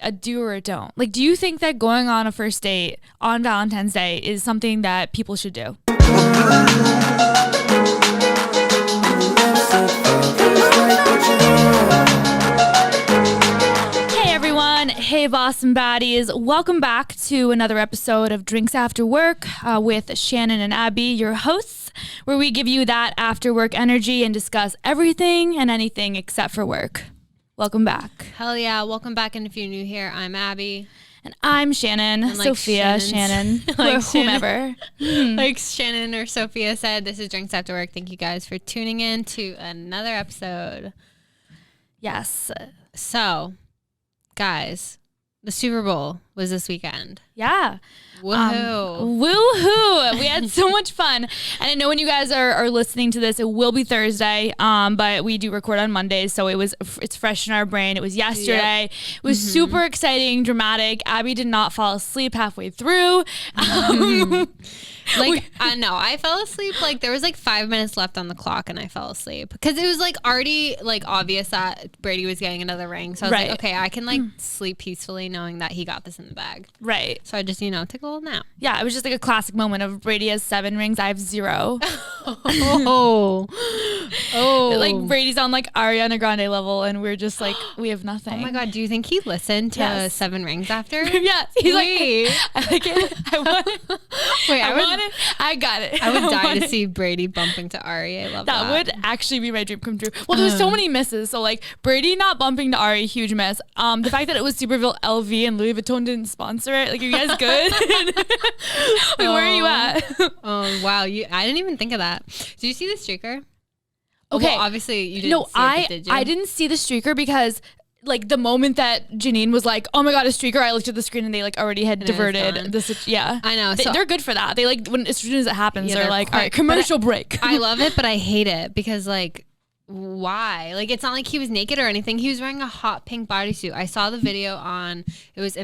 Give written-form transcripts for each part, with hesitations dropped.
a do or a don't. Like, do you think that going on a first date on Valentine's Day is something that people should do? Hey everyone, hey Boston Baddies. Welcome back to another episode of Drinks After Work with Shannen and Abby, your hosts, where we give you that after work energy and discuss everything and anything except for work. Welcome back. Hell yeah. Welcome back. And if you're new here, I'm Abby. And I'm Shannen, and like Sophia, Shannen, like whomever. Like Shannen or Sophia said, this is Drinks After Work. Thank you guys for tuning in to another episode. Yes. So, guys, the Super Bowl was this weekend. Yeah. Woohoo. Woohoo. We had so much fun. And I know when you guys are listening to this, it will be Thursday, but we do record on Mondays, so it's fresh in our brain. It was yesterday. Yep. It was super exciting, dramatic. Abby did not fall asleep halfway through. I fell asleep. Like, there was like 5 minutes left on the clock and I fell asleep because it was like already like obvious that Brady was getting another ring. So I was like, okay, I can like sleep peacefully knowing that he got this in the bag. Right. So I just, took a little nap. Yeah, it was just like a classic moment of Brady has 7 rings, I have 0. Oh. Like Brady's on like Ariana Grande level and we're just like, we have nothing. Oh my God, do you think he listened to 7 Rings after? Yes. He's like, I like it. I want it. Wait, I got it. I would die to see Brady bumping to Ari. I love that. That would actually be my dream come true. Well, there was so many misses. So like Brady not bumping to Ari, huge miss. The fact that it was Superville LV and Louis Vuitton didn't sponsor it. Like, are you guys good? Like, where are you at? Oh wow, I didn't even think of that. Did you see the streaker? Okay, well, obviously you didn't. Did you? I didn't see the streaker because like the moment that Janine was like, oh my God, a streaker, I looked at the screen and they like already had diverted this. Yeah, I know. They're good for that. They like as soon as it happens, they're like, all right, commercial break. I love it, but I hate it because like, why? Like, it's not like he was naked or anything. He was wearing a hot pink bodysuit. I saw the video it was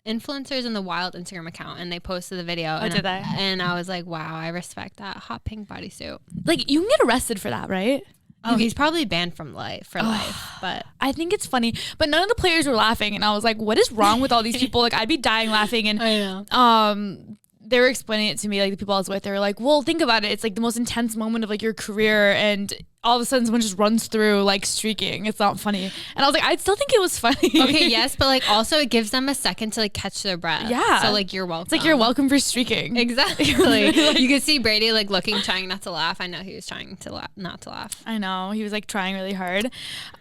influencers in the Wild Instagram account, and they posted the video. Oh, did they? And I was like, wow, I respect that hot pink bodysuit. Like, you can get arrested for that, right? Oh, he's probably banned from life. But I think it's funny. But none of the players were laughing, and I was like, what is wrong with all these people? Like, I'd be dying laughing. And I know. They were explaining it to me, like the people I was with. They were like, well, think about it. It's like the most intense moment of like your career, and all of a sudden someone just runs through like streaking. It's not funny. And I was like, I still think it was funny. Okay, yes, but like also it gives them a second to like catch their breath. Yeah. So like you're welcome. It's like you're welcome for streaking. Exactly. Like, you could see Brady like looking, trying not to laugh. I know he was trying to not to laugh. I know. He was like trying really hard.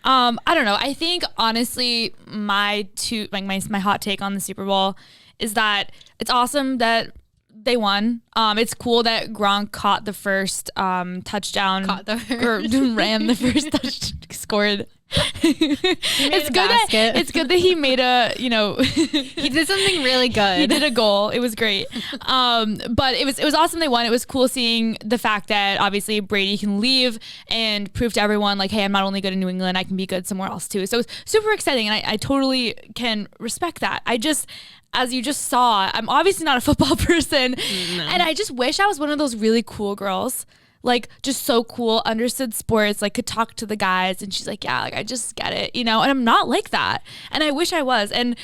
I don't know. I think honestly my hot take on the Super Bowl is that it's awesome that they won. It's cool that Gronk caught the first touchdown or ran the first touch, scored. It's good that he made he did something really good. He did a goal. It was great. But it was awesome they won. It was cool seeing the fact that obviously Brady can leave and prove to everyone like, hey, I'm not only good in New England, I can be good somewhere else too. So it was super exciting, and I totally can respect that. As you just saw, I'm obviously not a football person, and I just wish I was one of those really cool girls, like just so cool, understood sports, like could talk to the guys, and she's like, yeah, like I just get it, and I'm not like that, and I wish I was. And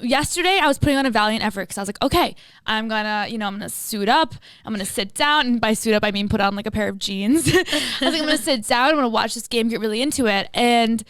yesterday I was putting on a valiant effort because I was like, okay, I'm gonna suit up, I'm gonna sit down, and by suit up I mean put on like a pair of jeans. I was like, I'm gonna sit down, I'm gonna watch this game, get really into it, and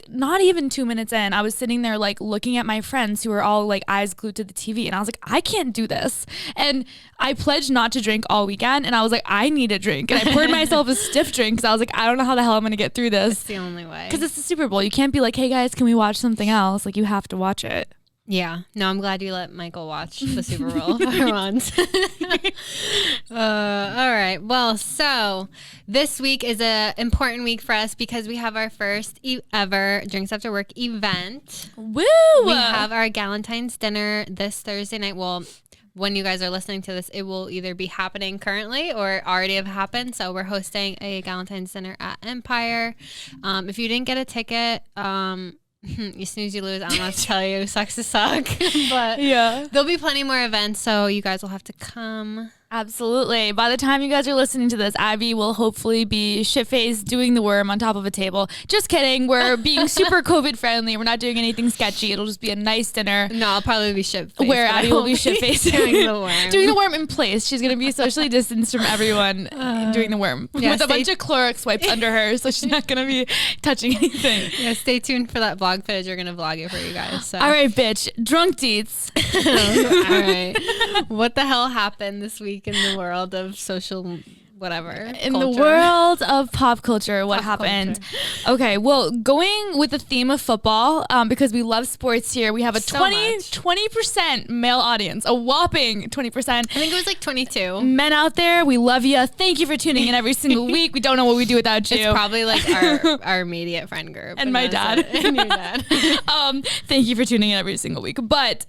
not even 2 minutes in, I was sitting there like looking at my friends who were all like eyes glued to the TV, and I was like, I can't do this. And I pledged not to drink all weekend, and I was like, I need a drink, and I poured myself a stiff drink because I was like, I don't know how the hell I'm gonna get through this. It's the only way, because it's the Super Bowl. You can't be like, hey guys, can we watch something else? Like, you have to watch it. Yeah. No, I'm glad you let Michael watch the Super Bowl for once. All right. Well, so this week is an important week for us because we have our first ever Drinks After Work event. Woo! We have our Valentines dinner this Thursday night. Well, when you guys are listening to this, it will either be happening currently or already have happened. So we're hosting a Valentine's dinner at Empire. If you didn't get a ticket, you snooze, you lose. I don't know what to tell you. Sucks to suck. But yeah, there'll be plenty more events, so you guys will have to come. Absolutely. By the time you guys are listening to this, Abby will hopefully be shit-faced doing the worm on top of a table. Just kidding. We're being super COVID friendly. We're not doing anything sketchy. It'll just be a nice dinner. No, I'll probably be shit-faced. Where Abby will be shit-faced. Doing the worm. Doing the worm in place. She's going to be socially distanced from everyone doing the worm. With a bunch of Clorox wipes under her, so she's not going to be touching anything. Yeah, stay tuned for that vlog footage. We're going to vlog it for you guys. So. All right, bitch. Drunk deets. All right. What the hell happened this week in the world of social whatever in culture? The world of pop culture, what happened? Okay, well, going with the theme of football, because we love sports here, we have a 20% male audience, a whopping 20%. I think it was like 22 men out there. We love you. Thank you for tuning in every single week. We don't know what we do without you. It's probably like our immediate friend group and my dad and your dad. Thank you for tuning in every single week. But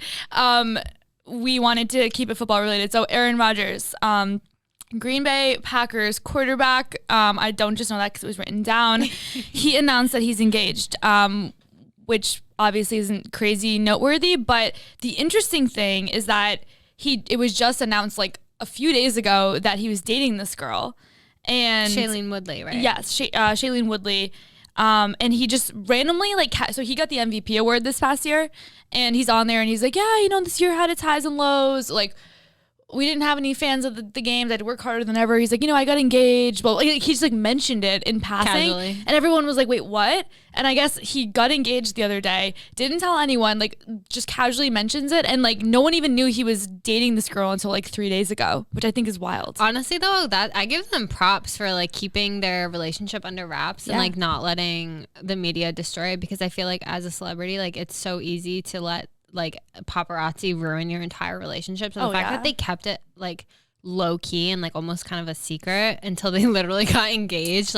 we wanted to keep it football related. So Aaron Rodgers, Green Bay Packers quarterback. I don't just know that because it was written down. He announced that he's engaged, which obviously isn't crazy noteworthy. But the interesting thing is that it was just announced like a few days ago that he was dating this girl. And Shailene Woodley, right? Yes, Shailene Woodley. And he just randomly so he got the MVP award this past year, and he's on there and he's like, yeah, this year had its highs and lows. Like, we didn't have any fans of the games. I had to work harder than ever. He's like, I got engaged. But he just mentioned it in passing. Casually. And everyone was like, wait, what? And I guess he got engaged the other day. Didn't tell anyone, just casually mentions it. And no one even knew he was dating this girl until 3 days ago, which I think is wild. Honestly though, that I give them props for keeping their relationship under wraps and not letting the media destroy it, because I feel like as a celebrity, it's so easy to let paparazzi ruin your entire relationship. So the fact that they kept it low key and almost kind of a secret until they literally got engaged,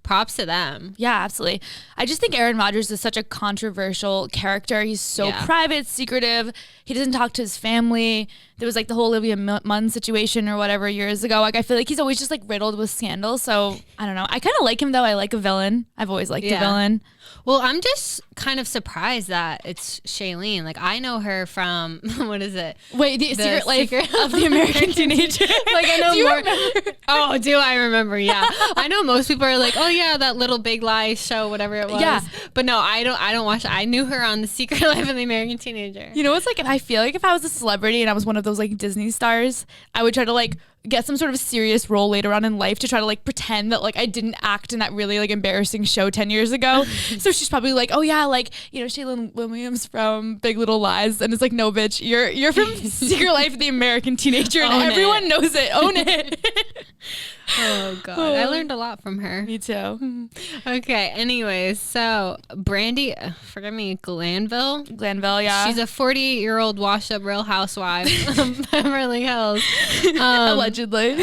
props to them. Yeah, absolutely. I just think Aaron Rodgers is such a controversial character. He's so private, secretive. He doesn't talk to his family. There was the whole Olivia Munn situation or whatever years ago. I feel like he's always just riddled with scandals. So I don't know. I kind of like him though. I like a villain. I've always liked a villain. Well, I'm just kind of surprised that it's Shailene. I know her from what is it? Wait, the Secret Life of the American Teenager. I know more. Oh, do I remember? Yeah, I know most people are like, oh yeah, that Little Big Lies show, whatever it was. Yeah, but no, I don't watch it. I knew her on the Secret Life of the American Teenager. It's I feel like if I was a celebrity and I was one of those Disney stars, I would try to get some sort of serious role later on in life to try to pretend that I didn't act in that really embarrassing show 10 years ago. So she's probably oh yeah, Shailene Williams from Big Little Lies, and it's no bitch, you're from Secret Life of the American Teenager, and everyone knows it. Own it. Oh god, I learned a lot from her. Me too. Okay, anyways, so Brandy, Glanville, yeah, she's a 48-year-old washed up Real Housewife of Beverly Hills. Allegedly.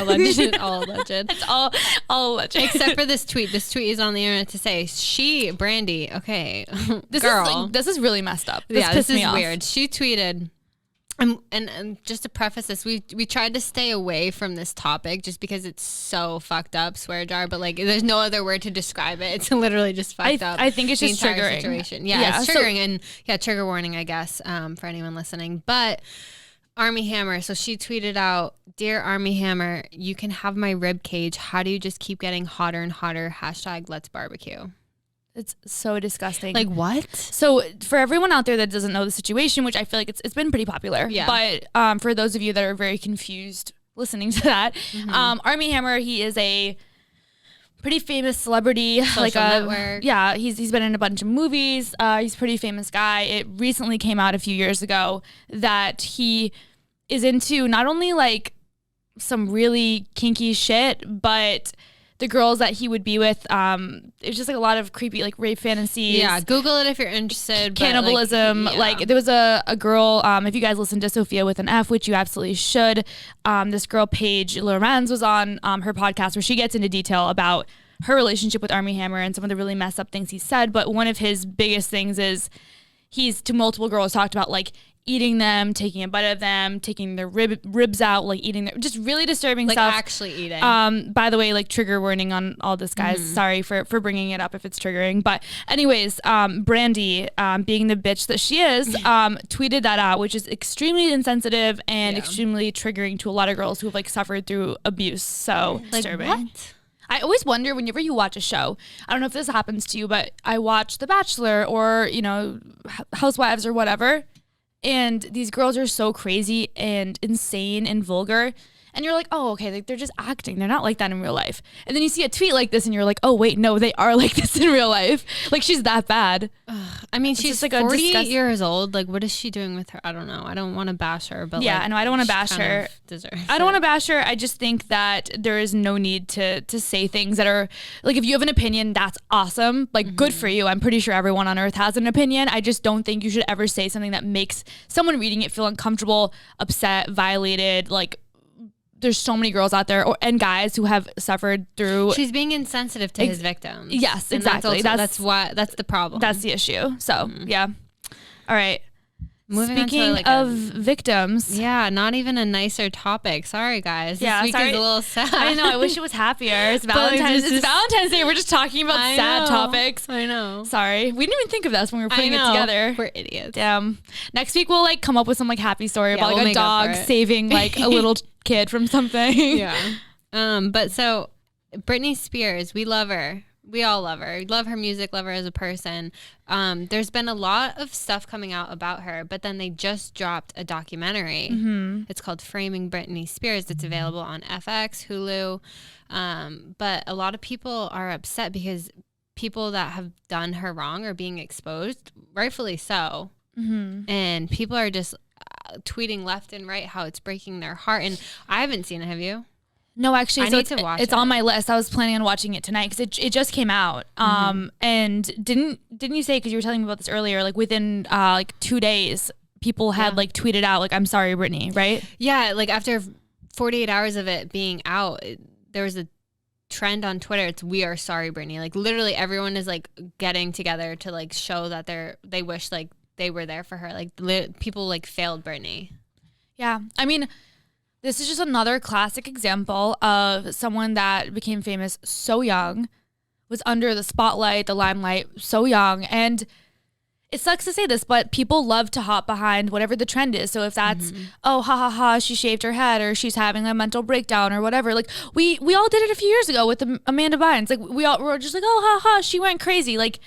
All alleged. It's all alleged. Except for this tweet. This tweet is on the internet to say Brandy. Okay, this is really messed up. This is weird. She tweeted. And just to preface this, we tried to stay away from this topic just because it's so fucked up, swear jar, but there's no other word to describe it. It's literally just fucked up. I think it's just triggering. Situation. Yeah, it's triggering, and trigger warning, I guess, for anyone listening. But Army Hammer, so she tweeted out, "Dear Army Hammer, you can have my rib cage. How do you just keep getting hotter and hotter? # let's barbecue." It's so disgusting. What? So for everyone out there that doesn't know the situation, which I feel like it's been pretty popular. Yeah. But for those of you that are very confused listening to that, Army Hammer, he is a pretty famous celebrity. Social network. Yeah, he's been in a bunch of movies. He's a pretty famous guy. It recently came out a few years ago that he is into not only some really kinky shit, but the girls that he would be with, it's just a lot of creepy rape fantasies. Yeah, Google it if you're interested. Cannibalism. There was a girl, if you guys listen to Sophia with an F, which you absolutely should, this girl Paige Lorenz was on her podcast where she gets into detail about her relationship with Army Hammer and some of the really messed up things he said. But one of his biggest things is he's to multiple girls talked about eating them, taking a bite of them, taking their ribs out, like eating their, just really disturbing like stuff. actually eating. By the way, like trigger warning on all this, guys. Sorry for bringing it up if it's triggering. But anyways, Brandy, being the bitch that she is, tweeted that out, which is extremely insensitive and extremely triggering to a lot of girls who have like suffered through abuse. So disturbing. What? I always wonder whenever you watch a show, I don't know if this happens to you, but I watch The Bachelor or, you know, Housewives or whatever. And these girls are so crazy and insane and vulgar. And you're like, oh, okay, like they're just acting. They're not like that in real life. And then you see a tweet like this and you're like, oh, wait, no, they are like this in real life. Like she's that bad. I mean, she's like 48 years old. Like what is she doing with her? I don't know. I don't want to bash her. But yeah, like, I know. I don't want to bash her. I don't want to bash her. I just think that there is no need to say things that are like, if you have an opinion, that's awesome. Like good for you. I'm pretty sure everyone on earth has an opinion. I just don't think you should ever say something that makes someone reading it feel uncomfortable, upset, violated, like, there's so many girls out there and guys who have suffered through. She's being insensitive to his victims. Yes, exactly. That's the problem. That's the issue. So yeah. All right. Speaking of victims. Yeah, not even a nicer topic. Sorry, guys. This week is a little sad. I know. I wish it was happier. It's Valentine's. It's Valentine's Day. We're just talking about sad topics. I know. Sorry. We didn't even think of this when we were putting it together. We're idiots. Damn. Next week we'll like come up with some like happy story about like a dog saving like a little kid from something. Yeah. But so Britney Spears, we love her. We all love her. We love her music, love her as a person. There's been a lot of stuff coming out about her, but then they just dropped a documentary. It's called Framing Britney Spears. It's available on FX, Hulu. But a lot of people are upset because people that have done her wrong are being exposed, rightfully so. And people are just tweeting left and right how it's breaking their heart. And I haven't seen it. Have you? No, actually, I need to watch it. It's on my list. I was planning on watching it tonight because it just came out. And didn't you say, because you were telling me about this earlier, like within like 2 days, people had like tweeted out like, "I'm sorry, Britney," right? Yeah, like after 48 hours of it being out, there was a trend on Twitter. It's "We are sorry, Britney." Like literally everyone is like getting together to like show that they wish like they were there for her. Like people like failed Britney. Yeah, I mean, this is just another classic example of someone that became famous so young, was under the spotlight, the limelight so young. And it sucks to say this, but people love to hop behind whatever the trend is. So if that's, oh, ha ha ha, she shaved her head, or she's having a mental breakdown or whatever. Like we all did it a few years ago with Amanda Bynes. Like we were just like, oh, ha ha, she went crazy. Like,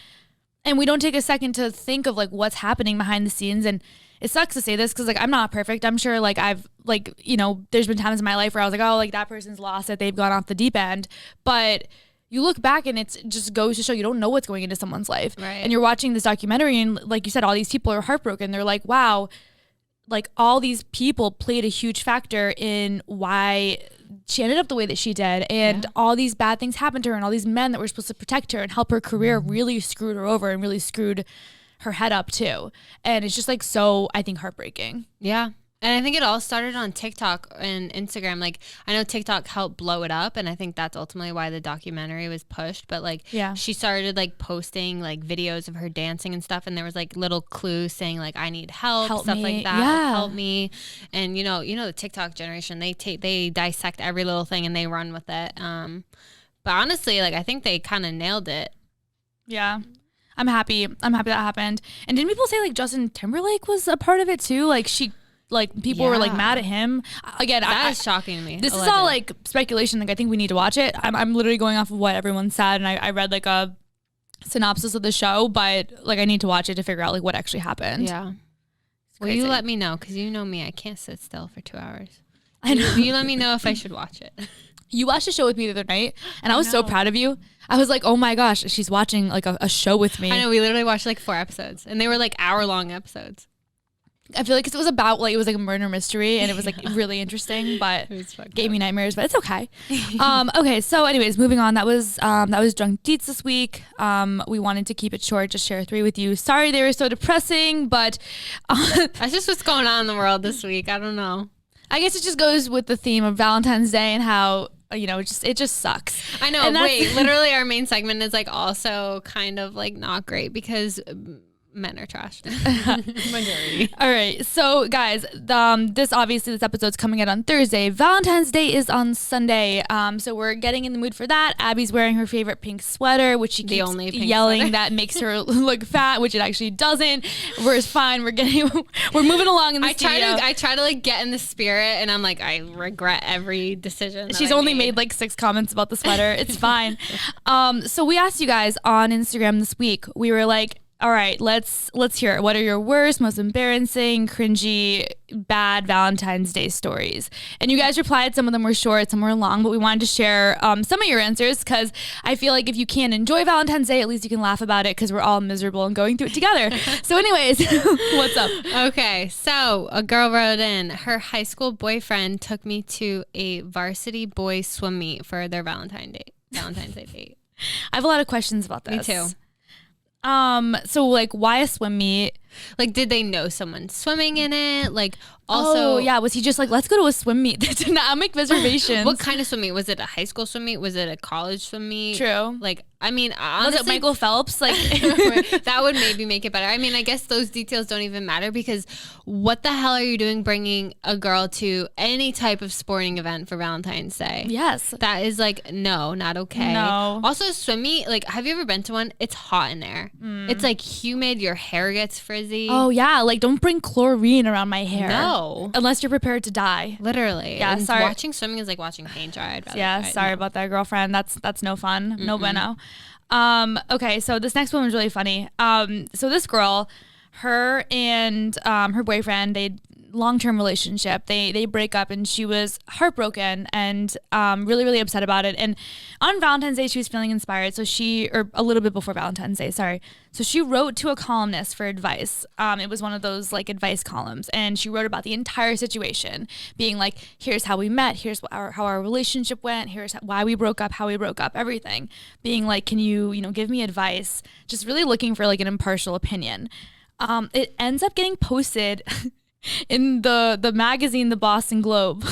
and we don't take a second to think of like what's happening behind the scenes. And it sucks to say this because like I'm not perfect. I'm sure like I've like, you know, there's been times in my life where I was like, oh, like that person's lost it. They've gone off the deep end. But you look back and it just goes to show you don't know what's going into someone's life. Right. And you're watching this documentary and like you said, all these people are heartbroken. They're like, wow, like all these people played a huge factor in why she ended up the way that she did. And all these bad things happened to her, and all these men that were supposed to protect her and help her career really screwed her over and really screwed her head up too. And it's just like so, I think, heartbreaking. Yeah. And I think it all started on TikTok and Instagram. Like I know TikTok helped blow it up, and I think that's ultimately why the documentary was pushed. But like she started like posting like videos of her dancing and stuff, and there was like little clues saying like I need help stuff me. Like that. Like, help me. And you know the TikTok generation, they dissect every little thing and they run with it. But honestly, like I think they kind of nailed it. Yeah. I'm happy that happened. And didn't people say like Justin Timberlake was a part of it too? Like people were like mad at him. Again, that is shocking to me. This is all like speculation. Like I think we need to watch it. I'm literally going off of what everyone said, and I read like a synopsis of the show, but like I need to watch it to figure out like what actually happened. Yeah. Well, you let me know, because you know me. I can't sit still for 2 hours. I know. You let me know if I should watch it. You watched a show with me the other night, and I was so proud of you. I was like, oh my gosh, she's watching like a show with me. I know, we literally watched like 4 episodes, and they were like hour-long episodes. I feel like it was about like, it was like a murder mystery, and it was like really interesting, but gave me nightmares, but it's okay. Okay, so anyways, moving on. That was Drunk Deets this week. We wanted to keep it short, just share 3 with you. Sorry they were so depressing, but that's just what's going on in the world this week. I don't know. I guess it just goes with the theme of Valentine's Day and how, you know, it just sucks. I know. Wait, literally our main segment is like also kind of like not great because Men are trash. Majority. All right. So, guys, this episode's coming out on Thursday. Valentine's Day is on Sunday. So we're getting in the mood for that. Abby's wearing her favorite pink sweater, which she keeps yelling that makes her look fat, which it actually doesn't. We're fine. We're moving along in the studio. I try to like get in the spirit, and I'm like, I regret every decision. She's only made like 6 comments about the sweater. It's fine. So we asked you guys on Instagram this week. We were like, all right, let's hear it. What are your worst, most embarrassing, cringy, bad Valentine's Day stories? And you guys replied. Some of them were short, some were long, but we wanted to share some of your answers because I feel like if you can't enjoy Valentine's Day, at least you can laugh about it because we're all miserable and going through it together. So anyways, what's up? Okay, so a girl wrote in, her high school boyfriend took me to a varsity boys swim meet for their Valentine's Day date. I have a lot of questions about this. Me too. So like, why a swim meet? Like, did they know someone swimming in it? Like, also, was he just like, let's go to a swim meet? I'll make reservations. What kind of swim meet? Was it a high school swim meet? Was it a college swim meet? True. Like, I mean, honestly, was it Michael Phelps? Like, that would maybe make it better. I mean, I guess those details don't even matter because what the hell are you doing bringing a girl to any type of sporting event for Valentine's Day? Yes. That is like, no, not okay. No. Also, swim meet, like, have you ever been to one? It's hot in there. It's like humid. Your hair gets frizzy. Oh, yeah. Like, don't bring chlorine around my hair. No. Unless you're prepared to die. Literally. Yeah, and sorry. Watching swimming is like watching paint dry. Sorry about that, girlfriend. That's no fun. No bueno. Okay, so this next one was really funny. So this girl, her and her boyfriend, they long-term relationship. They break up, and she was heartbroken and really, really upset about it. And on Valentine's Day, she was feeling inspired. So or a little bit before Valentine's Day, sorry. So she wrote to a columnist for advice. It was one of those like advice columns, and she wrote about the entire situation, being like, here's how we met, here's how our relationship went, here's why we broke up, how we broke up, everything. Being like, can you give me advice? Just really looking for like an impartial opinion. It ends up getting posted in the magazine, the Boston Globe.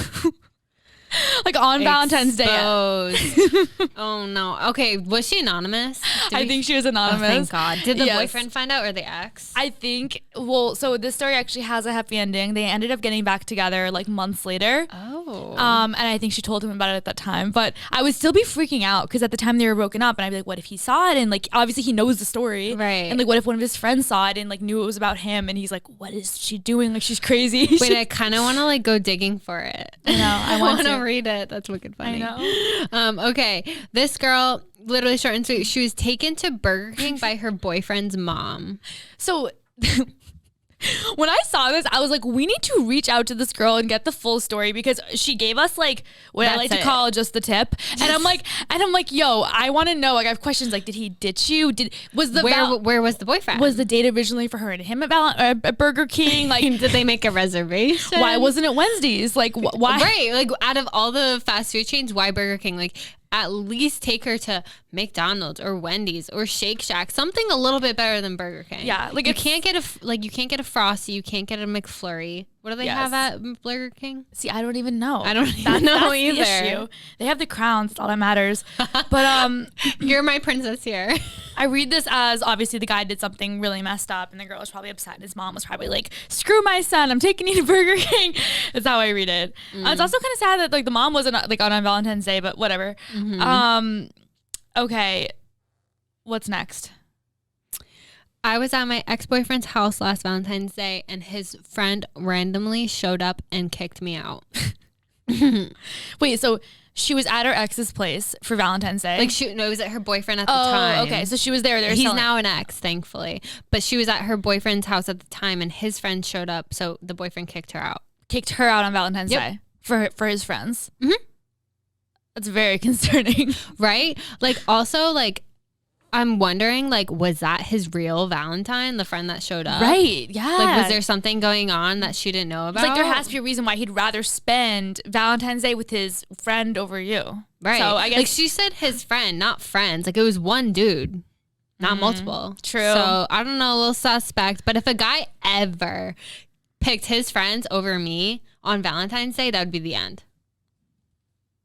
Like on Valentine's Day. Oh no. Okay, was she anonymous? I think she was anonymous. Oh, thank God. Did the boyfriend find out or the ex? I think, so this story actually has a happy ending. They ended up getting back together like months later. Oh. And I think she told him about it at that time. But I would still be freaking out because at the time they were broken up, and I'd be like, what if he saw it? And like, obviously he knows the story. Right. And like, what if one of his friends saw it and like knew it was about him, and he's like, what is she doing? Like, she's crazy. Wait, I kind of want to like go digging for it. I know. I want to read it. That's wicked funny. I know. Okay. This girl, literally short and sweet, she was taken to Burger King by her boyfriend's mom. So when I saw this, I was like, we need to reach out to this girl and get the full story, because she gave us like what I like to call just the tip. And I'm like, yo, I want to know. Like, I have questions. Like, did he ditch you? Where was the boyfriend? Was the date originally for her and him at Burger King? Like, did they make a reservation? Why wasn't it Wednesdays? Like, why? Right. Like, out of all the fast food chains, why Burger King? Like, at least take her to McDonald's or Wendy's or Shake Shack, something a little bit better than Burger King. Yeah, like you can't get a Frosty, you can't get a McFlurry. What do they have at Burger King? See, I don't even know. I don't even know either. The issue. They have the crowns. That's all that matters. But you're my princess here. I read this as obviously the guy did something really messed up, and the girl was probably upset. His mom was probably like, "Screw my son, I'm taking you to Burger King." That's how I read it. It's also kind of sad that like the mom wasn't like on Valentine's Day, but whatever. Okay, what's next? I was at my ex-boyfriend's house last Valentine's Day, and his friend randomly showed up and kicked me out. Wait, so she was at her ex's place for Valentine's Day? Like, it was at her boyfriend at the time. Oh, okay. So she was there. He's now an ex, thankfully. But she was at her boyfriend's house at the time, and his friend showed up, so the boyfriend kicked her out. Kicked her out on Valentine's Day for his friends? Mm-hmm. That's very concerning. Right? Like, also, like, I'm wondering, like, was that his real Valentine, the friend that showed up? Right, yeah. Like, was there something going on that she didn't know about? It's like, there has to be a reason why he'd rather spend Valentine's Day with his friend over you. Right. So I guess, like, she said his friend, not friends. Like, it was one dude, not multiple. True. So, I don't know, a little suspect. But if a guy ever picked his friends over me on Valentine's Day, that would be the end.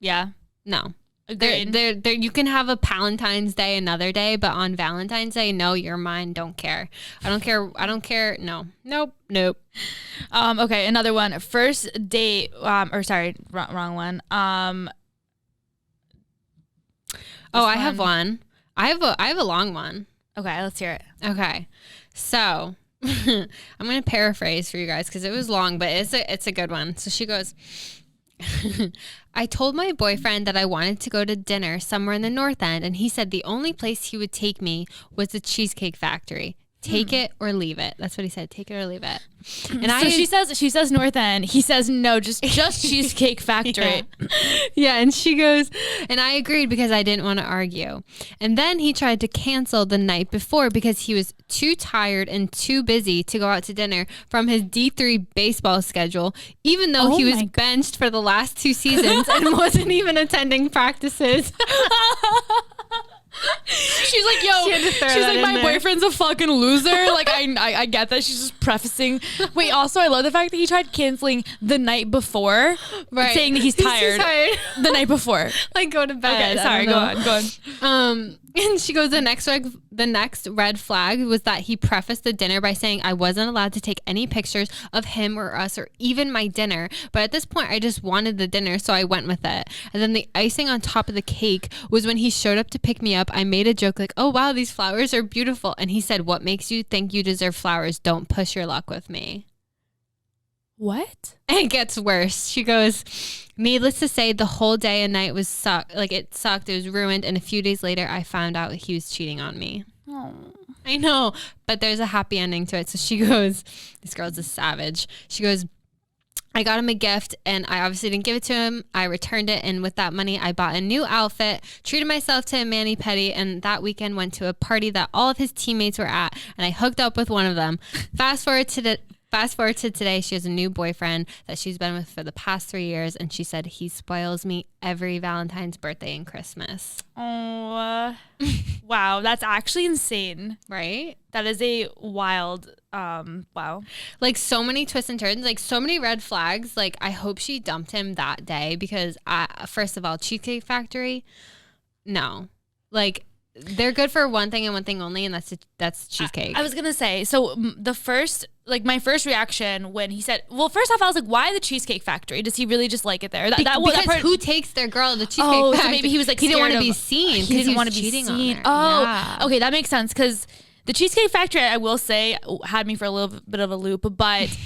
Yeah. No. Agreed. You can have a Valentine's Day another day, but on Valentine's Day, no, you're mine. Don't care. I don't care. No. Nope. Okay, another one. First date. Wrong one. I have one. I have a long one. Okay, let's hear it. Okay, so I'm gonna paraphrase for you guys because it was long, but it's a good one. So she goes, I told my boyfriend that I wanted to go to dinner somewhere in the North End, and he said the only place he would take me was the Cheesecake Factory. Take it or leave it. That's what he said. Take it or leave it. And she says North End. He says no, just Cheesecake Factory. Yeah, and she goes, and I agreed because I didn't want to argue. And then he tried to cancel the night before because he was too tired and too busy to go out to dinner from his D3 baseball schedule, even though he was benched for the last 2 seasons and wasn't even attending practices. She's like, my boyfriend's a fucking loser. Like, I get that. She's just prefacing. Wait, also, I love the fact that he tried canceling the night before, saying that he's tired the night before. Like, go to bed. Okay, sorry, go on. And she goes, the next red flag was that he prefaced the dinner by saying I wasn't allowed to take any pictures of him or us or even my dinner. But at this point, I just wanted the dinner, so I went with it. And then the icing on top of the cake was when he showed up to pick me up. I made a joke like, oh, wow, these flowers are beautiful. And he said, what makes you think you deserve flowers? Don't push your luck with me. What? And it gets worse. She goes, needless to say, the whole day and night was sucked. Like, it sucked. It was ruined. And a few days later, I found out he was cheating on me. Oh. I know, but there's a happy ending to it. So she goes, this girl's a savage. She goes, I got him a gift and I obviously didn't give it to him. I returned it. And with that money, I bought a new outfit, treated myself to a mani-pedi, and that weekend went to a party that all of his teammates were at. And I hooked up with one of them. Fast forward to today, she has a new boyfriend that she's been with for the past 3 years, and she said he spoils me every Valentine's, birthday, and Christmas. Oh, wow. That's actually insane. Right? That is a wild, wow. Like, so many twists and turns, like, so many red flags. Like, I hope she dumped him that day because, first of all, Cheesecake Factory, no. Like, they're good for one thing and one thing only, and that's cheesecake. I was gonna say, so my first reaction when he said, well, first off, I was like, why the Cheesecake Factory? Does he really just like it there? Because who takes their girl to the Cheesecake Factory? So maybe he was like, he didn't want to be seen. He didn't want to be seen. Oh, yeah. Okay, that makes sense because the Cheesecake Factory, I will say, had me for a little bit of a loop, but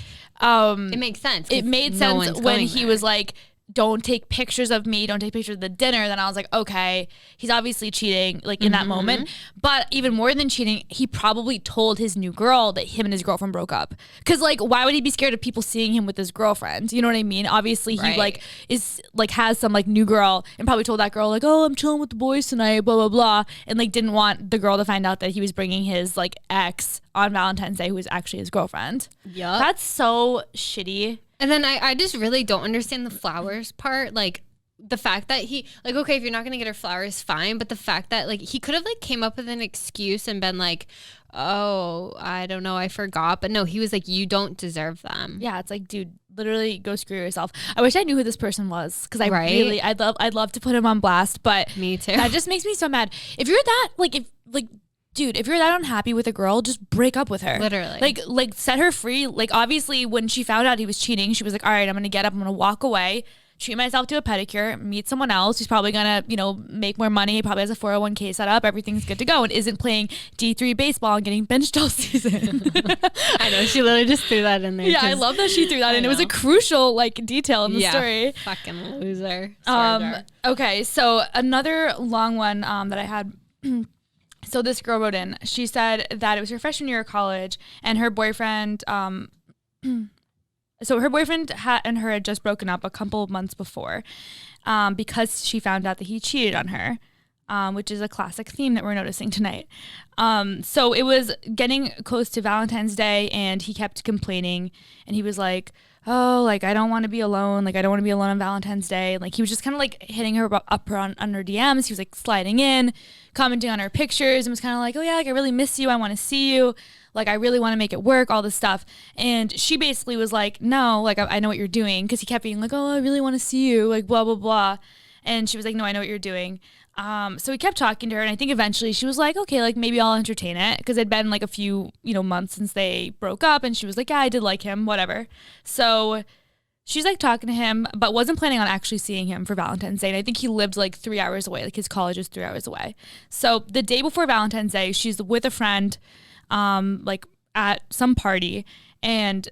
it makes sense. It made sense when he was like, don't take pictures of me, don't take pictures of the dinner. Then I was like, okay, he's obviously cheating, like in that moment. But even more than cheating, he probably told his new girl that him and his girlfriend broke up. Because like, why would he be scared of people seeing him with his girlfriend? You know what I mean? Obviously he has some like new girl and probably told that girl like, oh, I'm chilling with the boys tonight, blah, blah, blah. And like didn't want the girl to find out that he was bringing his like ex on Valentine's Day, who was actually his girlfriend. Yeah. That's so shitty. And then I just really don't understand the flowers part. Like, the fact that he, like, okay, if you're not going to get her flowers, fine. But the fact that, like, he could have, like, came up with an excuse and been like, oh, I don't know, I forgot. But no, he was like, you don't deserve them. Yeah, it's like, dude, literally go screw yourself. I wish I knew who this person was because I'd love to put him on blast. But me too. That just makes me so mad. If you're that, dude, if you're that unhappy with a girl, just break up with her. Literally. Like set her free. Like, obviously, when she found out he was cheating, she was like, all right, I'm going to get up. I'm going to walk away, treat myself to a pedicure, meet someone else who's probably going to, make more money. He probably has a 401k set up. Everything's good to go and isn't playing D3 baseball and getting benched all season. I know. She literally just threw that in there. Yeah, I love that she threw that in. It was a crucial, detail in the story. Fucking loser. Okay, so another long one that I had... So this girl wrote in, she said that it was her freshman year of college and her boyfriend, so her boyfriend and her had just broken up a couple of months before because she found out that he cheated on her, which is a classic theme that we're noticing tonight. So it was getting close to Valentine's Day and he kept complaining and he was like, oh, like, I don't want to be alone. Like, I don't want to be alone on Valentine's Day. Like, he was just kind of like hitting her up on her DMs. He was like sliding in, commenting on her pictures and was kind of like, oh yeah, like, I really miss you. I want to see you. Like, I really want to make it work, all this stuff. And she basically was like, no, like, I know what you're doing. Cause he kept being like, oh, I really want to see you. Like, blah, blah, blah. And she was like, no, I know what you're doing. So we kept talking to her, and I think eventually she was like, okay, like maybe I'll entertain it, because it'd been like a few, months since they broke up, and she was like, yeah, I did like him, whatever. So she's like talking to him, but wasn't planning on actually seeing him for Valentine's Day. And I think he lived like 3 hours away, like his college was 3 hours away. So the day before Valentine's Day, she's with a friend, like at some party, and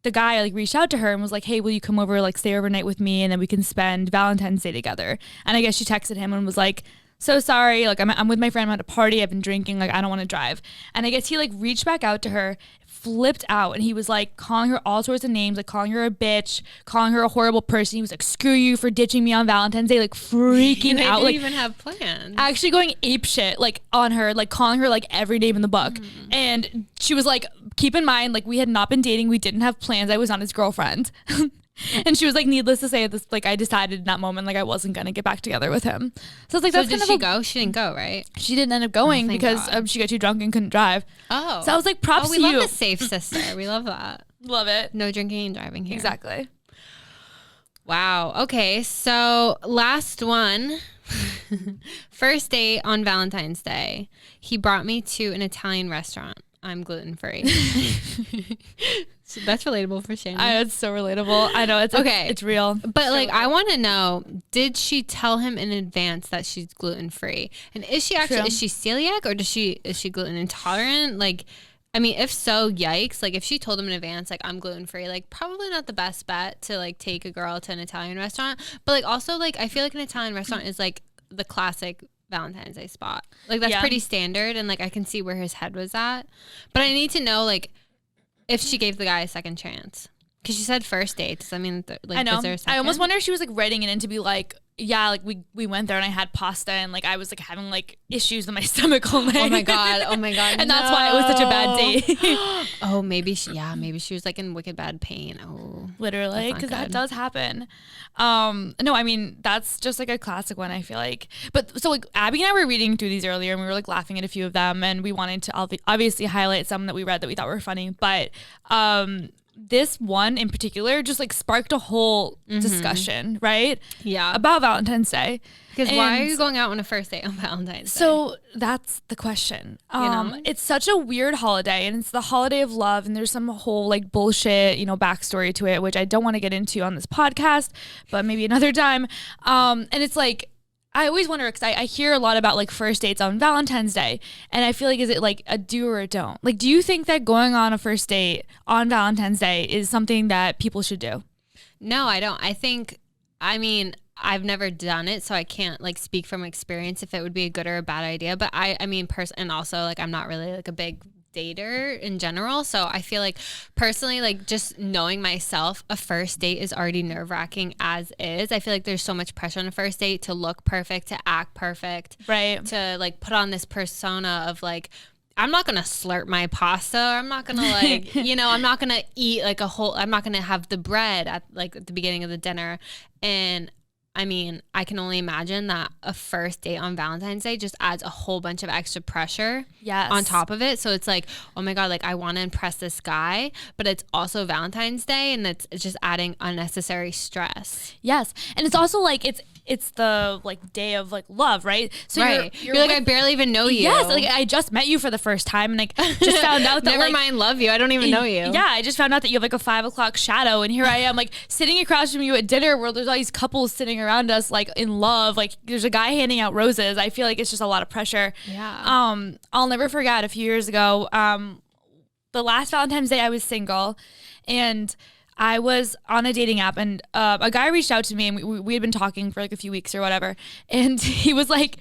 the guy like reached out to her and was like, hey, will you come over, like stay overnight with me, and then we can spend Valentine's Day together. And I guess she texted him and was like, so sorry, like I'm with my friend, I'm at a party, I've been drinking, like I don't want to drive. And I guess he like reached back out to her, flipped out, and he was like calling her all sorts of names, like calling her a bitch, calling her a horrible person. He was like, screw you for ditching me on Valentine's Day, like freaking they out, didn't like even have plans, actually going ape shit like on her, like calling her like every name in the book. And she was like, keep in mind, like we had not been dating, we didn't have plans, I was not his girlfriend. And she was like, needless to say, this like I decided in that moment like I wasn't gonna get back together with him. So it's like, so that's did kind she of go? She didn't go, right? She didn't end up going because she got too drunk and couldn't drive. Oh, so I was like, props we to you. love the safe sister. We love that. Love it. No drinking and driving here. Exactly. Wow. Okay. So last one. First date on Valentine's Day. He brought me to an Italian restaurant. I'm gluten-free. So that's relatable for Shannen. It's so relatable. I know it's okay. It's real. But so like, I want to know, did she tell him in advance that she's gluten-free? And is she actually, is she celiac, or is she gluten intolerant? Like, I mean, if so, yikes. Like if she told him in advance, like I'm gluten-free, like probably not the best bet to like take a girl to an Italian restaurant. But like also like, I feel like an Italian restaurant is like the classic Valentine's Day spot. Like that's pretty standard, and like I can see where his head was at. But I need to know like if she gave the guy a second chance, because she said first dates. I mean, like I know. was there a second? I almost wonder if she was like writing it in to be like, yeah, like we went there and I had pasta and like I was like having like issues in my stomach all night. Oh my god. And that's why it was such a bad date. Oh, maybe she was like in wicked bad pain. Oh, literally, because that does happen. No, I mean that's just like a classic one, I feel like. But so like Abby and I were reading through these earlier, and we were like laughing at a few of them, and we wanted to obviously highlight some that we read that we thought were funny, but this one in particular just like sparked a whole discussion, right? Yeah. About Valentine's Day. Because why are you going out on a first date on Valentine's Day? So that's the question. It's such a weird holiday, and it's the holiday of love, and there's some whole like bullshit, backstory to it, which I don't want to get into on this podcast, but maybe another time. And it's like, I always wonder, because I hear a lot about like first dates on Valentine's Day, and I feel like, is it like a do or a don't? Like, do you think that going on a first date on Valentine's Day is something that people should do? No, I don't. I mean, I've never done it, so I can't like speak from experience if it would be a good or a bad idea. But I mean, and also like I'm not really like a big dater in general, so I feel like personally, like just knowing myself, a first date is already nerve-wracking as is. I feel like there's so much pressure on a first date to look perfect, to act perfect, right, to like put on this persona of like, I'm not gonna slurp my pasta, or I'm not gonna like I'm not gonna eat like I'm not gonna have the bread at like at the beginning of the dinner. And I mean, I can only imagine that a first date on Valentine's Day just adds a whole bunch of extra pressure on top of it. So it's like, oh my God, like I want to impress this guy, but it's also Valentine's Day, and it's just adding unnecessary stress. Yes. And it's also like, it's the like day of like love, right? So right. You're like, I barely even know you. Yes. Like I just met you for the first time, and like just found out that never mind love you. I don't even know you. Yeah. I just found out that you have like a 5 o'clock shadow, and here I am like sitting across from you at dinner where there's all these couples sitting around us like in love. Like there's a guy handing out roses. I feel like it's just a lot of pressure. Yeah. I'll never forget a few years ago, the last Valentine's Day I was single, and I was on a dating app, and a guy reached out to me, and we had been talking for like a few weeks or whatever. And he was like,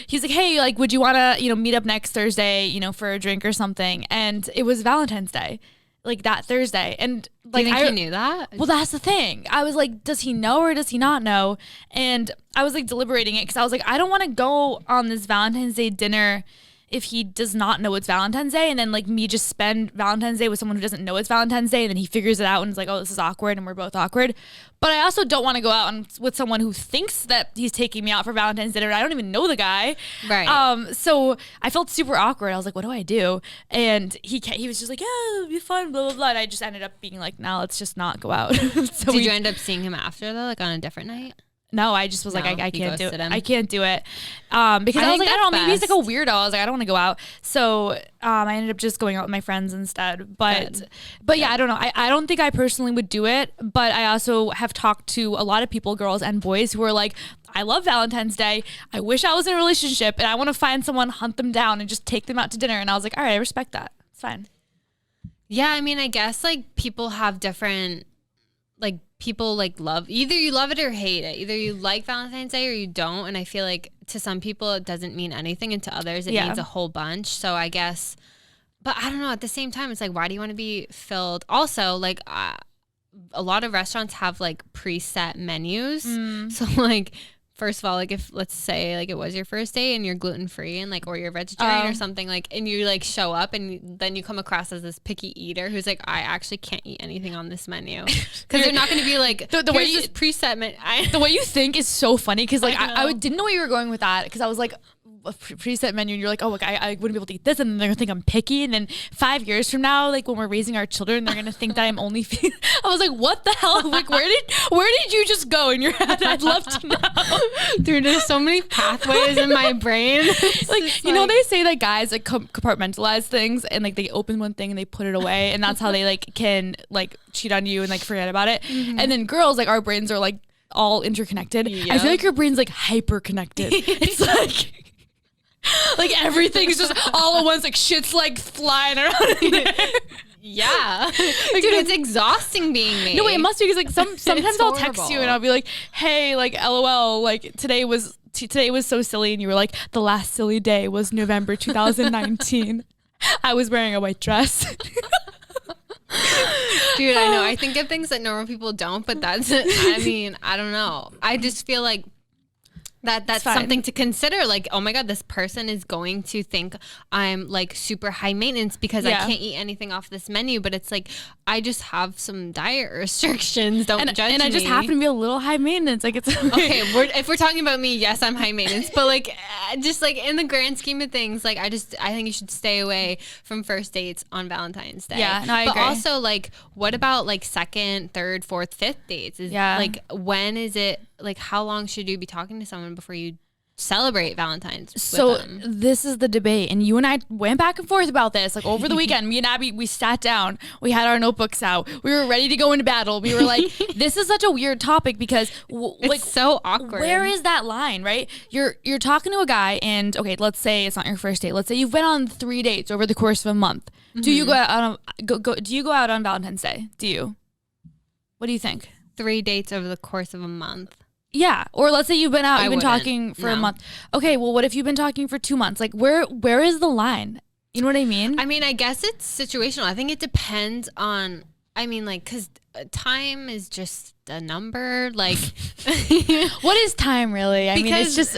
hey, like, would you want to, meet up next Thursday, for a drink or something? And it was Valentine's Day, like that Thursday. And like, do you think he knew that? Well, that's the thing. I was like, does he know or does he not know? And I was like deliberating it, because I was like, I don't want to go on this Valentine's Day dinner if he does not know it's Valentine's Day, and then like me just spend Valentine's Day with someone who doesn't know it's Valentine's Day, and then he figures it out and is like, oh, this is awkward, and we're both awkward. But I also don't want to go out with someone who thinks that he's taking me out for Valentine's dinner, and I don't even know the guy. Right. So I felt super awkward. I was like, what do I do? And he was just like, yeah, it'll be fun, blah, blah, blah. And I just ended up being like, nah, let's just not go out. So Did you end up seeing him after though, like on a different night? no, I just was like, I can't do it. him. I can't do it. Because I was like, I don't know, maybe he's like a weirdo. I was like, I don't want to go out. So I ended up just going out with my friends instead. But yeah, I don't know. I don't think I personally would do it. But I also have talked to a lot of people, girls and boys, who are like, I love Valentine's Day. I wish I was in a relationship and I want to find someone, hunt them down and just take them out to dinner. And I was like, all right, I respect that. It's fine. Yeah, I mean, I guess like people have different, like people like love, either you love it or hate it. Either you like Valentine's Day or you don't. And I feel like to some people it doesn't mean anything, and to others it means a whole bunch. So I guess, but I don't know, at the same time, it's like, why do you want to be filled? Also, like a lot of restaurants have like preset menus. So like, first of all, like if let's say like it was your first date and you're gluten-free and like, or you're vegetarian or something, like, and you like show up and then you come across as this picky eater who's like, I actually can't eat anything on this menu, because they're not going to be like, the way you, this preset menu. The way you think is so funny, because like I didn't know where you were going with that, because I was like, a preset menu, and you're like, oh, look, I wouldn't be able to eat this, and then they're gonna think I'm picky, and then 5 years from now, like when we're raising our children, they're gonna think that I'm only I was like, what the hell? Like, where did you just go in your head? I'd love to know. Dude, there's so many pathways in my brain. Like, you know, they say that guys like compartmentalize things, and like they open one thing and they put it away, and that's how they like can like cheat on you and like forget about it. And then girls, like our brains are like all interconnected. I feel like your brain's like hyper connected. It's like everything's just all at once, like shit's like flying around in there. Yeah. Dude, it's exhausting being me. No, it must be, because like sometimes I'll text you and I'll be like, hey, like LOL, like today was so silly, and you were like, the last silly day was November 2019. I was wearing a white dress. Dude, I know. I think of things that normal people don't, but that's I mean, I don't know. I just feel like that's something to consider. Like, oh my God, this person is going to think I'm like super high maintenance because I can't eat anything off this menu. But it's like, I just have some diet restrictions. Don't judge me. And I just happen to be a little high maintenance. Like, it's okay. If we're talking about me, yes, I'm high maintenance. But like, just like in the grand scheme of things, like I think you should stay away from first dates on Valentine's Day. Yeah, no, I agree. But also, like, what about like second, third, fourth, fifth dates? Like, when is it? Like, how long should you be talking to someone before you celebrate Valentine's? So this is the debate, and you and I went back and forth about this. Like over the weekend, me and Abby, we sat down, we had our notebooks out, we were ready to go into battle. We were like, this is such a weird topic, because like, it's so awkward. Where is that line, right? You're talking to a guy, and okay, let's say it's not your first date. Let's say you've been on 3 dates over the course of a month. Do you go out do you go out on Valentine's Day? Do you? What do you think? 3 dates over the course of a month. Yeah. Or let's say you've been out, you've been talking for a month. Okay, well, what if you've been talking for 2 months? Like, where is the line? You know what I mean? I mean, I guess it's situational. I think it depends on, I mean, like, because time is just a number. Like, what is time really? I mean, it's just.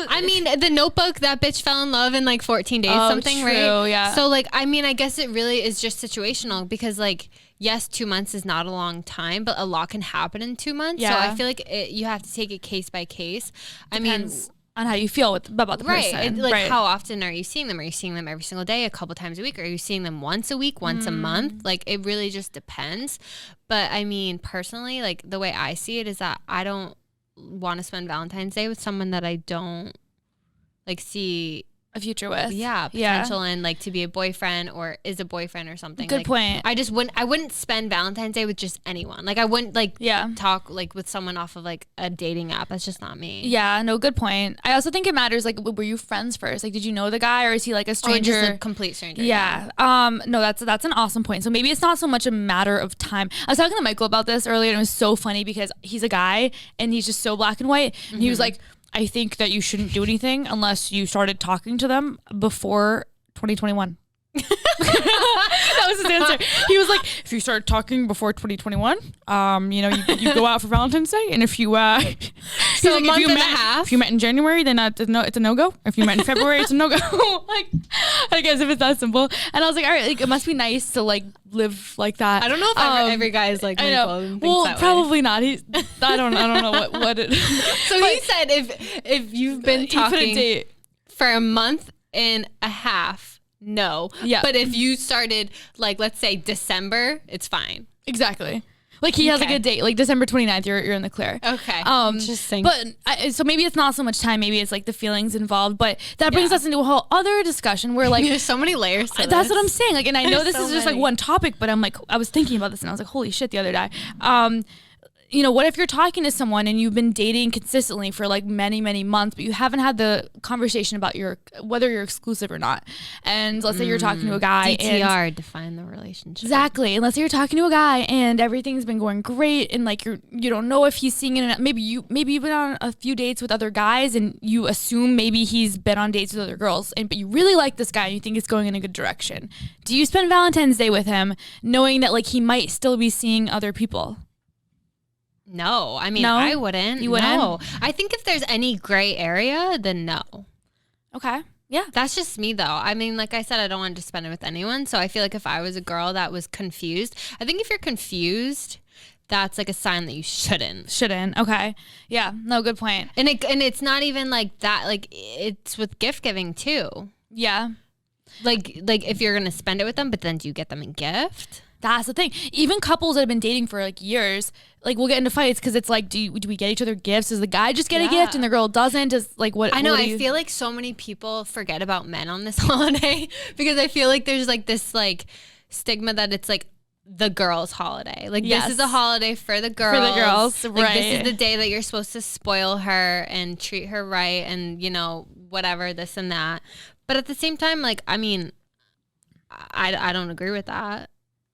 I mean, the Notebook, that bitch fell in love in like 14 days, something, true, right? Yeah. So, like, I mean, I guess it really is just situational, because, like, yes, 2 months is not a long time, but a lot can happen in 2 months. Yeah. So I feel like you have to take it case by case. Depends on how you feel about the person. Like, how often are you seeing them? Are you seeing them every single day, a couple times a week? Are you seeing them once a week, once a month? Like, it really just depends. But I mean, personally, like, the way I see it is that I don't want to spend Valentine's Day with someone that I don't like see a future with. Potential in, like, to be a boyfriend or is a boyfriend or something. Good like, point. I wouldn't spend Valentine's Day with just anyone. Like, I wouldn't like talk like with someone off of like a dating app. That's just not me. Yeah, no, good point. I also think it matters, like, were you friends first? Like, did you know the guy, or is he like a stranger? Or just a complete stranger. Yeah. No, that's an awesome point. So maybe it's not so much a matter of time. I was talking to Michael about this earlier, and it was so funny because he's a guy and he's just so black and white. And he was like, I think that you shouldn't do anything unless you started talking to them before 2021. That was his answer. He was like, if you start talking before 2021, you know, you go out for Valentine's Day, and if you so a month and a half. If you met in January, then it's a no-go. If you met in February, it's a no-go. Like, I guess if it's that simple. And I was like, all right, like, it must be nice to like live like that. I don't know if every guy is like Michael. Well, probably not. I don't know what it. So he said if you've been talking for a month and a half. No. Yeah. But if you started, like, let's say December, it's fine. Exactly. Like he has like a date, like December 29th, you're in the clear. Okay. Interesting. But so maybe it's not so much time, maybe it's like the feelings involved, but that brings us into a whole other discussion where like there's so many layers to that's this. what I'm saying. Like, and I know this so is just many. like one topic, but I'm like, I was thinking about this and I was like, holy shit, the other day. You know, what if you're talking to someone and you've been dating consistently for like many, many months, but you haven't had the conversation about whether you're exclusive or not. And let's say you're talking to a guy DTR, define the relationship. Exactly. And let's say you're talking to a guy and everything's been going great and like you don't know if he's seeing it. Maybe you've been on a few dates with other guys and you assume maybe he's been on dates with other girls, but you really like this guy and you think it's going in a good direction. Do you spend Valentine's Day with him knowing that like he might still be seeing other people? No, I mean, No? I wouldn't. You wouldn't? No. I think if there's any gray area, then no. Okay. Yeah. That's just me, though. I mean, like I said, I don't want to spend it with anyone. So I feel like if I was a girl that was confused, I think if you're confused, that's like a sign that you shouldn't. Okay. Yeah. No, good point. And it's not even like that. Like it's with gift giving too. Yeah. Like if you're gonna spend it with them, but then do you get them a gift? That's the thing. Even couples that have been dating for like years, like we'll get into fights because it's like, do we get each other gifts? Does the guy just get a gift and the girl doesn't? Does like what? I know. I feel like so many people forget about men on this holiday because I feel like there's like this like stigma that it's like the girls' holiday. Like this is a holiday for the girls. For the girls, like, right? This is the day that you're supposed to spoil her and treat her right, and you know whatever this and that. But at the same time, like I mean, I don't agree with that.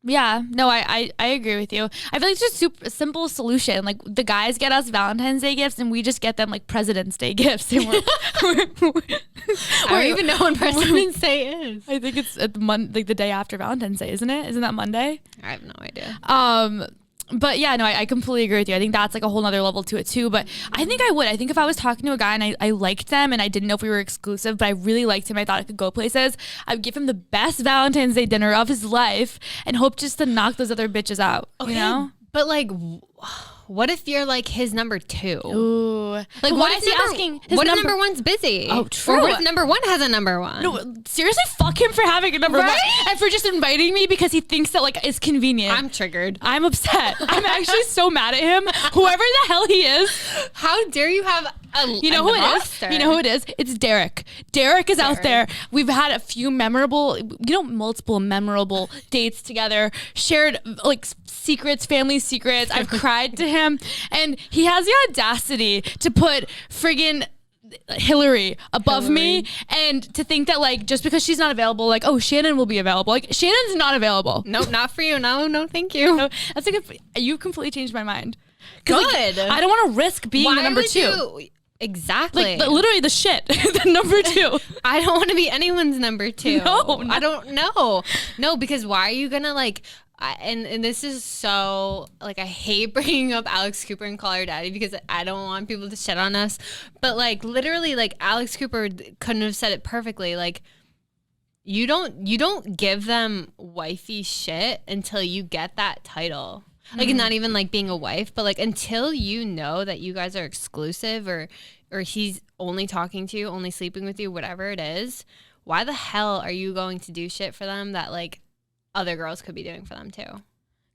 Yeah, no, I agree with you. I feel like it's just super simple solution. Like the guys get us Valentine's Day gifts and we just get them like President's Day gifts. And I don't even know when President's Day is. I think it's at like the day after Valentine's Day, isn't it? Isn't that Monday? I have no idea. But yeah, no, I completely agree with you. I think that's like a whole nother level to it too. But I think I would. I think if I was talking to a guy and I liked them and I didn't know if we were exclusive, but I really liked him, I thought I could go places, I would give him the best Valentine's Day dinner of his life and hope just to knock those other bitches out. Okay, you know? But like, what if you're like his number two? Ooh. Like, why is he asking? What if number one's busy? Oh, true. Or what if number one has a number one? No, seriously, fuck him for having a number one and for just inviting me because he thinks that like it's convenient. I'm triggered. I'm upset. I'm actually so mad at him. Whoever the hell he is. How dare you have a You know who roster. It is? You know who it is? It's Derek. Derek is out there. We've had a few multiple memorable dates together, shared like secrets, family secrets. I've cried to him and he has the audacity to put friggin' Hillary above me and to think that like just because she's not available, like, oh, Shannen will be available. Like Shannon's not available. Nope, not for you. No, thank you. No, that's like you completely changed my mind. Good. Like, I don't want to risk being the number two. Exactly. Like literally the shit. The number two. I don't want to be anyone's number two. No. I don't know. No, because why are you gonna like and this is so like I hate bringing up Alex Cooper and Call Her Daddy because I don't want people to shit on us, but like literally like Alex Cooper couldn't have said it perfectly. Like you don't give them wifey shit until you get that title. Like not even like being a wife, but like until you know that you guys are exclusive or he's only talking to you, only sleeping with you, whatever it is, why the hell are you going to do shit for them that like other girls could be doing for them too?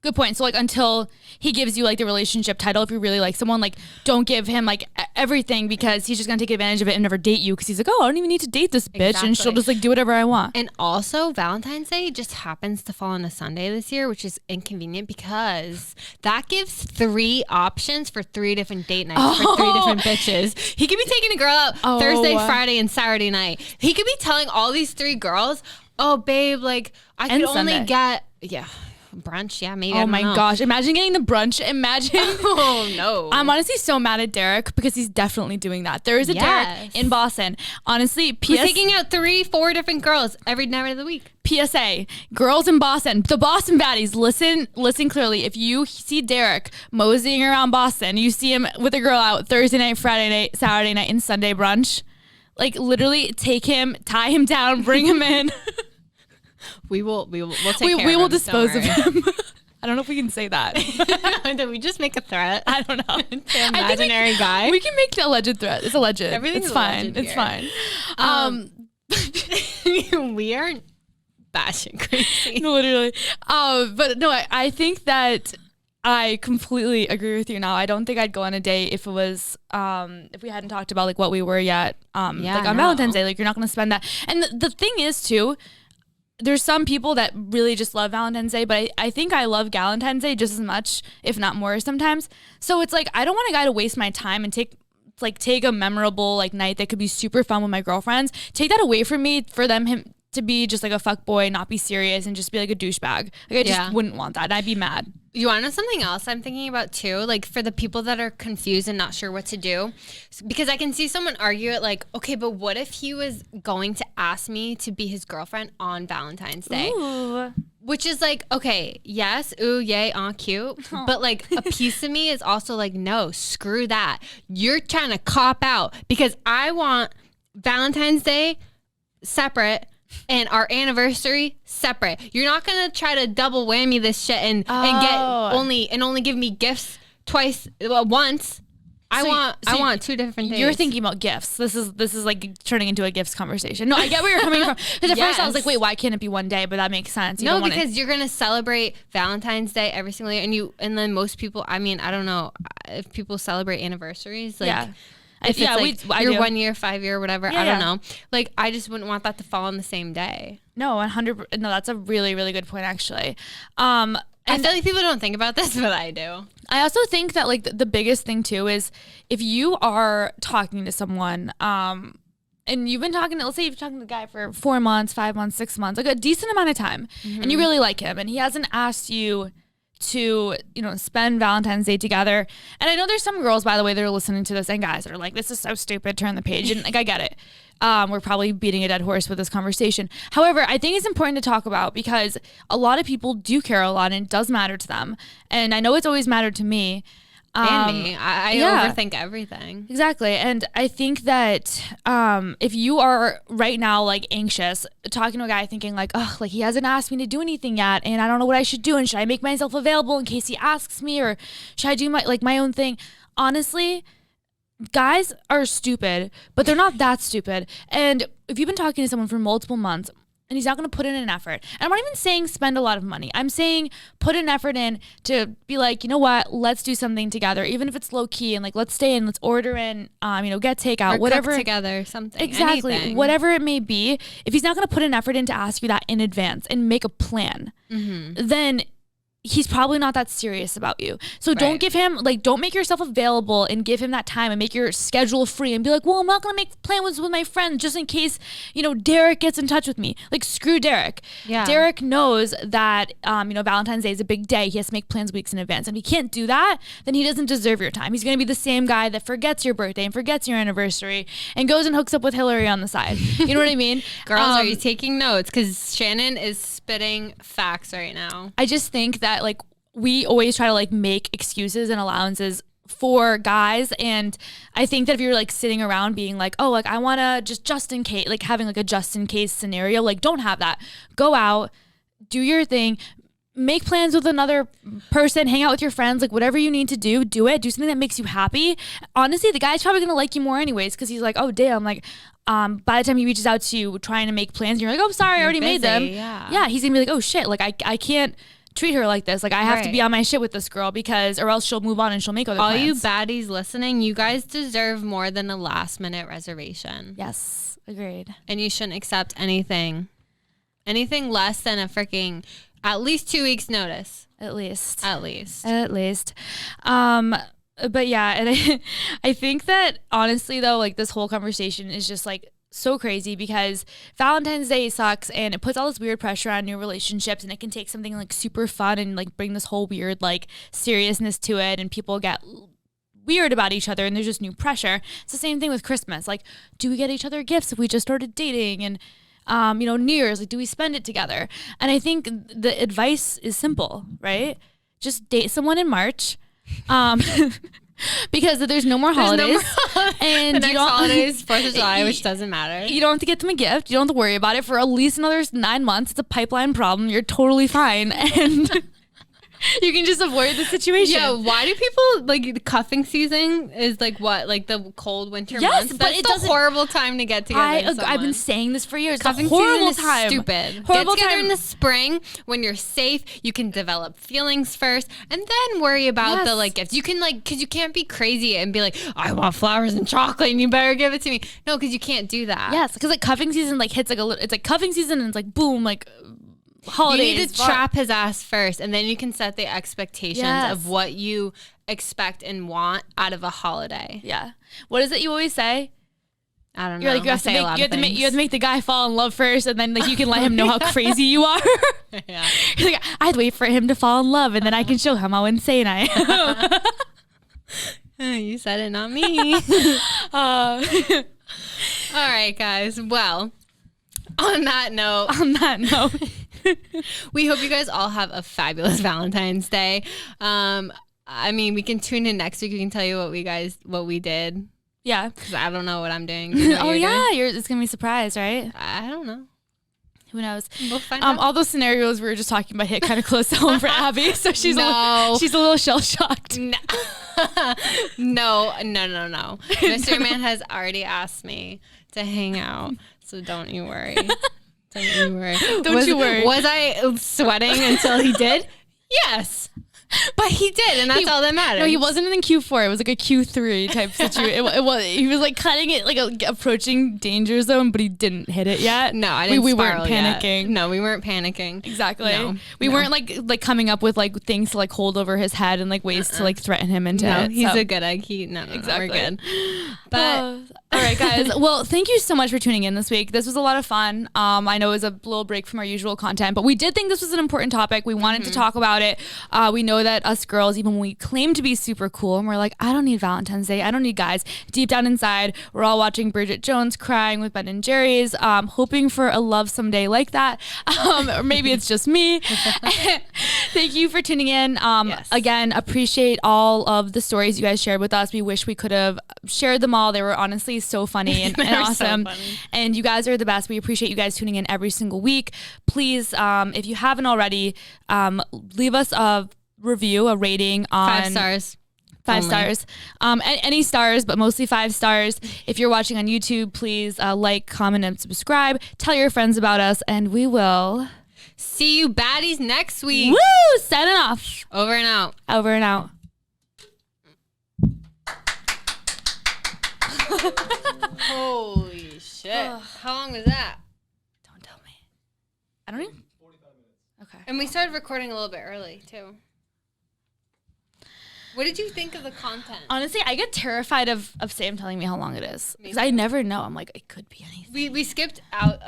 Good point. So like until he gives you like the relationship title, if you really like someone, like don't give him like everything because he's just gonna take advantage of it and never date you because he's like, oh, I don't even need to date this bitch and she'll just like do whatever I want. And also Valentine's Day just happens to fall on a Sunday this year, which is inconvenient because that gives 3 options for 3 different date nights for 3 different bitches. He could be taking a girl out Thursday, Friday, and Saturday night. He could be telling all these 3 girls, oh babe, like I could only get brunch, maybe. Oh my gosh, imagine getting the brunch. Imagine. Oh no, I'm honestly so mad at Derek because he's definitely doing that. There is a Derek in Boston. Honestly, he's taking out 3-4 different girls every night of the week. PSA, girls in Boston, the Boston baddies, listen clearly. If you see Derek moseying around Boston, you see him with a girl out Thursday night, Friday night, Saturday night, and Sunday brunch, like literally take him, tie him down, bring him in. We'll take care of him. We will dispose of him. I don't know if we can say that. Did we just make a threat? I don't know. Imaginary guy. We can make the alleged threat. It's alleged. Everything's fine. It's fine. We aren't bashing crazy. No, literally. But no, I think that I completely agree with you now. I don't think I'd go on a date if it was if we hadn't talked about like what we were yet. Like on Valentine's Day, like you're not gonna spend that. And the thing is too, there's some people that really just love Valentine's Day, but I think I love Galentine's Day just as much, if not more sometimes. So it's like I don't want a guy to waste my time and take a memorable like night that could be super fun with my girlfriends. Take that away from me for him to be just like a fuck boy, not be serious, and just be like a douchebag. Like I just wouldn't want that. And I'd be mad. You want to know something else I'm thinking about too? Like for the people that are confused and not sure what to do, because I can see someone argue it like, okay, but what if he was going to ask me to be his girlfriend on Valentine's Day? Ooh. Which is like, okay, yes, ooh, yay, cute. But like a piece of me is also like, no, screw that. You're trying to cop out because I want Valentine's Day separate and our anniversary separate. You're not gonna try to double whammy this shit and get only give me gifts once. I want two different days. You're thinking about gifts. This is like turning into a gifts conversation. No, I get where you're coming from. Because at first I was like, wait, why can't it be one day? But that makes sense. Because you're gonna celebrate Valentine's Day every single year, and then most people. I mean, I don't know if people celebrate anniversaries. Like, if it's like your 1 year, 5 year, whatever, I don't know. Like, I just wouldn't want that to fall on the same day. No, 100%. No, that's a really, really good point, actually. I feel like people don't think about this, but I do. I also think that like the biggest thing too is if you are talking to someone, and you've been talking to, let's say you've been talking to the guy for 4 months, 5 months, 6 months, like a decent amount of time, and you really like him, and he hasn't asked you to, spend Valentine's Day together. And I know there's some girls, by the way, that are listening to this, and guys that are like, this is so stupid, turn the page. And like, I get it. We're probably beating a dead horse with this conversation. However, I think it's important to talk about because a lot of people do care a lot and it does matter to them. And I know it's always mattered to me. And me. I overthink everything. Exactly. And I think that if you are right now like anxious, talking to a guy thinking like, oh, like he hasn't asked me to do anything yet and I don't know what I should do, and should I make myself available in case he asks me, or should I do my own thing? Honestly, guys are stupid, but they're not that stupid. And if you've been talking to someone for multiple months and he's not going to put in an effort, and I'm not even saying spend a lot of money, I'm saying put an effort in to be like, you know what, let's do something together, even if it's low key, and like let's stay in, let's order in, get takeout, or whatever, cook together, something, exactly, anything. Whatever it may be. If he's not going to put an effort in to ask you that in advance and make a plan, then he's probably not that serious about you. So don't give him, don't make yourself available and give him that time and make your schedule free and be like, well, I'm not going to make plans with my friends just in case, Derek gets in touch with me. Like, screw Derek. Yeah. Derek knows that, Valentine's Day is a big day. He has to make plans weeks in advance. And if he can't do that, then he doesn't deserve your time. He's going to be the same guy that forgets your birthday and forgets your anniversary and goes and hooks up with Hillary on the side. You know what I mean? Girls, are you taking notes? Because Shannon is spitting facts right now. I just think that we always try to make excuses and allowances for guys, and I think that if you're sitting around being like, oh, I want to just in case, having a just in case scenario, don't have that. Go out, do your thing, make plans with another person, hang out with your friends, whatever you need to do it, do something that makes you happy. Honestly, the guy's probably gonna like you more anyways, because he's like, oh damn, by the time he reaches out to you trying to make plans, you're like, oh, sorry, I already made them. Yeah, he's gonna be like, oh shit, I can't treat her like this. I have to be on my shit with this girl or else she'll move on and she'll make other plans. All you baddies listening, you guys deserve more than a last minute reservation. Yes, agreed. And you shouldn't accept anything less than a freaking at least 2 weeks notice. At least. But yeah, and I think that honestly though, this whole conversation is just so crazy because Valentine's Day sucks and it puts all this weird pressure on new relationships, and it can take something super fun and bring this whole weird seriousness to it, and people get weird about each other and there's just new pressure. It's the same thing with Christmas. Do we get each other gifts if we just started dating? And New Year's, do we spend it together? And I think the advice is simple, right? Just date someone in March. Because there's no more holidays. And the next holiday is 4th of July, which doesn't matter. You don't have to get them a gift. You don't have to worry about it for at least another 9 months. It's a pipeline problem. You're totally fine. And You can just avoid the situation. Yeah, why do people like cuffing season is like what? Like the cold winter months? But it doesn't. Horrible time to get together. I've been saying this for years. Cuffing it's a horrible season is time. Stupid. Horrible get together time in the spring when you're safe. You can develop feelings first, and then worry about the like gifts. You can because you can't be crazy and be like, I want flowers and chocolate, and you better give it to me. No, because you can't do that. Yes, because like cuffing season like hits like a little. It's like cuffing season and it's like boom like. Holidays. You need to trap his ass first, and then you can set the expectations of what you expect and want out of a holiday. Yeah. What is it you always say? I don't know. You're like you have to make the guy fall in love first, and then like you can let him know how crazy you are. Yeah. You're like, I'd wait for him to fall in love, and then I can show him how insane I am. You said it, not me. All right, guys. Well, on that note. We hope you guys all have a fabulous Valentine's Day. I mean, we can tune in next week. We can tell you what we did. Yeah. Because I don't know what I'm doing. Oh, yeah. It's going to be a surprise, right? I don't know. Who knows? We'll find out. All those scenarios we were just talking about hit kind of close to home for Abby. So she's a little shell-shocked. No. No. Mr. Man has already asked me to hang out. So don't you worry. Don't you worry. Was I sweating until he did? Yes. But he did, and that's all that matters. No, he wasn't in Q4. It was like a Q3 type situation. He was like cutting it, like approaching danger zone, but he didn't hit it yet. No, I didn't. We weren't panicking. Yet. No, we weren't panicking. Exactly. No, we weren't like coming up with like things to like hold over his head and like ways to like threaten him into it. No, he's a good egg. Exactly. We're good. But all right, guys. Well, thank you so much for tuning in this week. This was a lot of fun. I know it was a little break from our usual content, but we did think this was an important topic. We wanted to talk about it. We know that us girls, even when we claim to be super cool and we're like, I don't need Valentine's Day, I don't need guys, deep down inside we're all watching Bridget Jones crying with Ben and Jerry's, hoping for a love someday like that, or maybe it's just me. Thank you for tuning in. Again, appreciate all of the stories you guys shared with us. We wish we could have shared them all. They were honestly so funny and awesome, so and you guys are the best. We appreciate you guys tuning in every single week. Please, if you haven't already, leave us a review, a rating on 5 stars. 5 stars. Any stars, but mostly 5 stars. If you're watching on YouTube, please like, comment, and subscribe. Tell your friends about us, and we will see you baddies next week. Woo! Signing off. Over and out. Over and out. Holy shit. How long was that? Don't tell me. I don't even. 45 minutes. Okay. And we started recording a little bit early, too. What did you think of the content? Honestly, I get terrified of Sam telling me how long it is. Because I never know. I'm like, it could be anything. We skipped out.